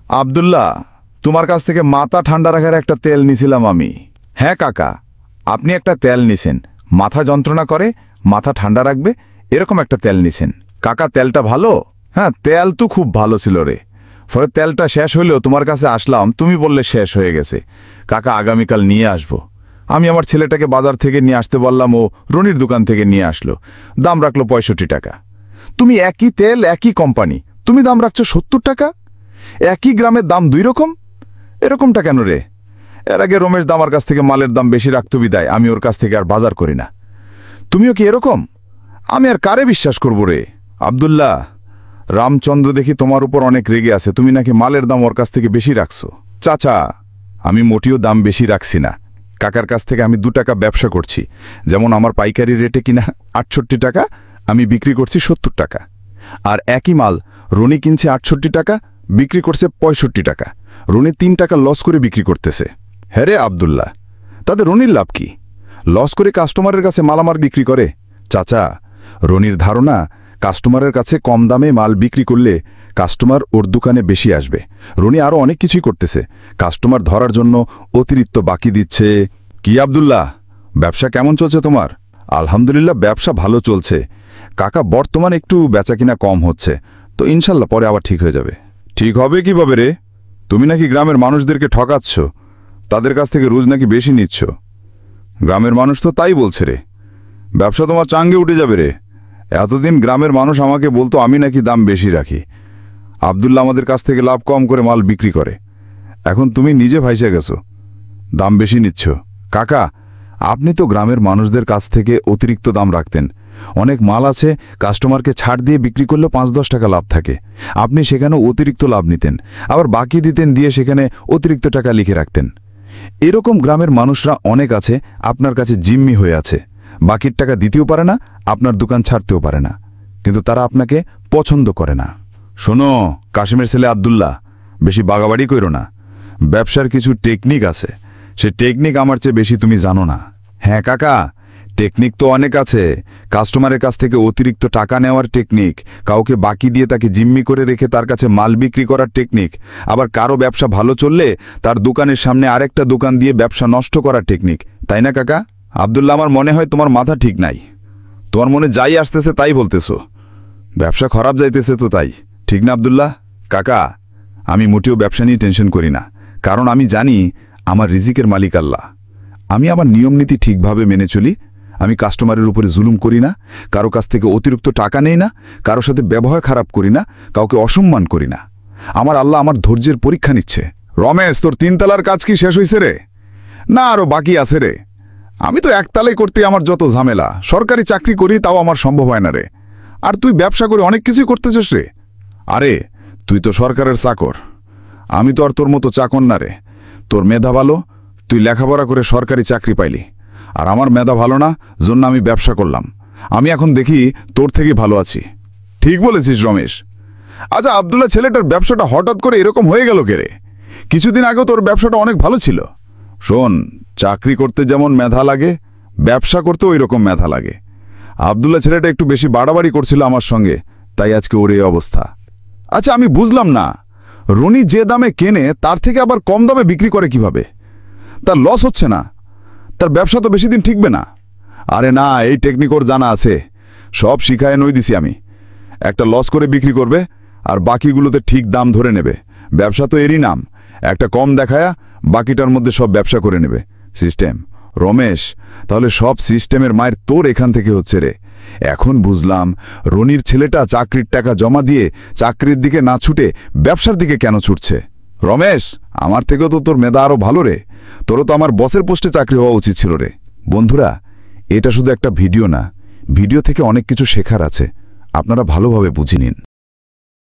আব্দুল্লাহ, তোমার কাছ থেকে মাথা ঠান্ডা রাখার একটা তেল নিছিলাম আমি। হ্যাঁ কাকা, আপনি একটা তেল নিছেন, মাথা যন্ত্রণা করে, মাথা ঠান্ডা রাখবে, এরকম একটা তেল নিছেন। কাকা, তেলটা ভালো? হ্যাঁ, তেল তো খুব ভালো ছিল রে। ফলে তেলটা শেষ হইলেও তোমার কাছে আসলাম, তুমি বললে শেষ হয়ে গেছে। কাকা, আগামীকাল নিয়ে আসবো। আমি আমার ছেলেটাকে বাজার থেকে নিয়ে আসতে বললাম, ও রনির দোকান থেকে নিয়ে আসলো। দাম রাখলো 65 টাকা। তুমি একই তেল, একই কোম্পানি, তুমি দাম রাখছো 70 টাকা। একই গ্রামের দাম দুই রকম, এরকমটা কেন রে? এর আগে রমেশ আমার কাছ থেকে মালের দাম বেশি রাখতো বিদায় আমি ওর কাছ থেকে আর বাজার করি না। তুমিও কি এরকম? আমি আর কারে বিশ্বাস করব রে? আব্দুল্লাহ, রামচন্দ্র দেখি তোমার উপর অনেক রেগে আছে, তুমি নাকি মালের দাম ওর কাছ থেকে বেশি রাখছো। চাচা, আমি মোটেও দাম বেশি রাখছি না। কাকার কাছ থেকে আমি 2 টাকা ব্যবসা করছি। যেমন আমার পাইকারি রেটে কিনা 68 টাকা, আমি বিক্রি করছি 70 টাকা। আর একই মাল রনি কিনছে 68 টাকা, বিক্রি করছে 65 টাকা। রনি 3 টাকা লস করে বিক্রি করতেছে। হ্যাঁ রে আব্দুল্লাহ, তাতে রনির লাভ কি? লস করে কাস্টমারের কাছে মালামাল বিক্রি করে। চাচা, রনির ধারণা কাস্টমারের কাছে কম দামে মাল বিক্রি করলে কাস্টমার ওর দোকানে বেশি আসবে। রনি আরও অনেক কিছুই করতেছে, কাস্টমার ধরার জন্য অতিরিক্ত বাকি দিচ্ছে। কি আব্দুল্লাহ, ব্যবসা কেমন চলছে তোমার? আলহামদুলিল্লাহ, ব্যবসা ভালো চলছে কাকা। বর্তমানে একটু বেচাকিনা কম হচ্ছে, তো ইনশাল্লাহ পরে আবার ঠিক হয়ে যাবে। ঠিক হবে কিভাবে রে? তুমি নাকি গ্রামের মানুষদেরকে ঠকাচ্ছ, তাদের কাছ থেকে রোজ নাকি বেশি নিচ্ছ। গ্রামের মানুষ তো তাই বলছে রে। ব্যবসা তোমার চাঙ্গে উঠে যাবে রে। এতদিন গ্রামের মানুষ আমাকে বলতো আমি নাকি দাম বেশি রাখি। আব্দুল্লাহ আমাদের কাছ থেকে লাভ কম করে মাল বিক্রি করে। এখন তুমি নিজে ভাইসে গেছো, দাম বেশি নিচ্ছ। কাকা, আপনি তো গ্রামের মানুষদের কাছ থেকে অতিরিক্ত দাম রাখতেন। অনেক মাল আছে কাস্টমারকে ছাড় দিয়ে বিক্রি করলে 5-10 টাকা লাভ থাকে, আপনি সেখানে অতিরিক্ত লাভ নিতেন, আবার বাকি দিতেন, দিয়ে সেখানে অতিরিক্ত টাকা লিখে রাখতেন। এরকম গ্রামের মানুষরা অনেক আছে, আপনার কাছে জিম্মি হয়ে আছে, বাকির টাকা দিতেও পারে না, আপনার দোকান ছাড়তেও পারে না, কিন্তু তারা আপনাকে পছন্দ করে না। শোনো কাশিমের ছেলে আব্দুল্লাহ, বেশি বাগাবাড়ি করো না। ব্যবসার কিছু টেকনিক আছে, সে টেকনিক আমার চেয়ে বেশি তুমি জানো না। হ্যাঁ কাকা, টেকনিক তো অনেক আছে। কাস্টমারের কাছ থেকে অতিরিক্ত টাকা নেওয়ার টেকনিক, কাউকে বাকি দিয়ে তাকে জিম্মি করে রেখে তার কাছে মাল বিক্রি করার টেকনিক, আবার কারো ব্যবসা ভালো চললে তার দোকানের সামনে আরেকটা দোকান দিয়ে ব্যবসা নষ্ট করার টেকনিক, তাই না কাকা? আব্দুল্লাহ, আমার মনে হয় তোমার মাথা ঠিক নাই। তোমার মনে যাই আসতেছে তাই বলতেছো। ব্যবসা খারাপ যাইতেছে তো তাই, ঠিক না আব্দুল্লাহ? কাকা, আমি মোটেও ব্যবসা নিয়ে টেনশন করি না, কারণ আমি জানি আমার রিজিকের মালিক আল্লাহ। আমি আমার নিয়মনীতি ঠিকভাবে মেনে চলি। আমি কাস্টমারের উপরে জুলুম করি না, কারো কাছ থেকে অতিরিক্ত টাকা নেই না, কারো সাথে ব্যবহার খারাপ করি না, কাউকে অসম্মান করি না। আমার আল্লাহ আমার ধৈর্যের পরীক্ষা নিচ্ছে। রমেশ, তোর 3 তলার কাজ কি শেষ হইছে রে? না, আরও বাকি আছে রে। আমি তো একতলায় করতে আমার যত ঝামেলা। সরকারি চাকরি করি, তাও আমার সম্ভব হয় না রে। আর তুই ব্যবসা করে অনেক কিছুই করতেছিস রে। আরে তুই তো সরকারের চাকর, আমি তো আর তোর মতো চাকর না রে। তোর মেধা ভালো, তুই লেখাপড়া করে সরকারি চাকরি পাইলি, আর আমার মেধা ভালো না, জন্য আমি ব্যবসা করলাম। আমি এখন দেখি তোর থেকে ভালো আছি। ঠিক বলেছিস রমেশ। আচ্ছা আব্দুল্লাহ, ছেলেটার ব্যবসাটা হঠাৎ করে এরকম হয়ে গেল কে রে? কিছুদিন আগেও তোর ব্যবসাটা অনেক ভালো ছিল। শোন, চাকরি করতে যেমন মেধা লাগে, ব্যবসা করতেও ওই রকম মেধা লাগে। আব্দুল্লাহ ছেলেটা একটু বেশি বাড়াবাড়ি করছিল আমার সঙ্গে, তাই আজকে ওর এই অবস্থা। আচ্ছা আমি বুঝলাম না, রনি যে দামে কেনে তার থেকে আবার কম দামে বিক্রি করে কিভাবে? তার লস হচ্ছে না? তার ব্যবসা তো বেশি দিন ঠিকবে না। আরে না, এই টেকনিক ওর জানা আছে, সব শিখায় নই দিছি আমি। একটা লস করে বিক্রি করবে, আর বাকিগুলোতে ঠিক দাম ধরে নেবে। ব্যবসা তো এরই নাম, একটা কম দেখায়া বাকিটার মধ্যে সব ব্যবসা করে নেবে। সিস্টেম। রমেশ, তাহলে সব সিস্টেমের মায়ের তোর এখান থেকে হচ্ছে রে। এখন বুঝলাম রনির ছেলেটা চাকরির টাকা জমা দিয়ে চাকরির দিকে না ছুটে ব্যবসার দিকে কেন ছুটছে। রমেশ, আমার থেকেও তো তোর মেধা আরও ভালো রে। তোরও তো আমার বসের পোস্টে চাকরি হওয়া উচিত ছিল রে। বন্ধুরা, এটা শুধু একটা ভিডিও না, ভিডিও থেকে অনেক কিছু শেখার আছে, আপনারা ভালোভাবে বুঝে নিন।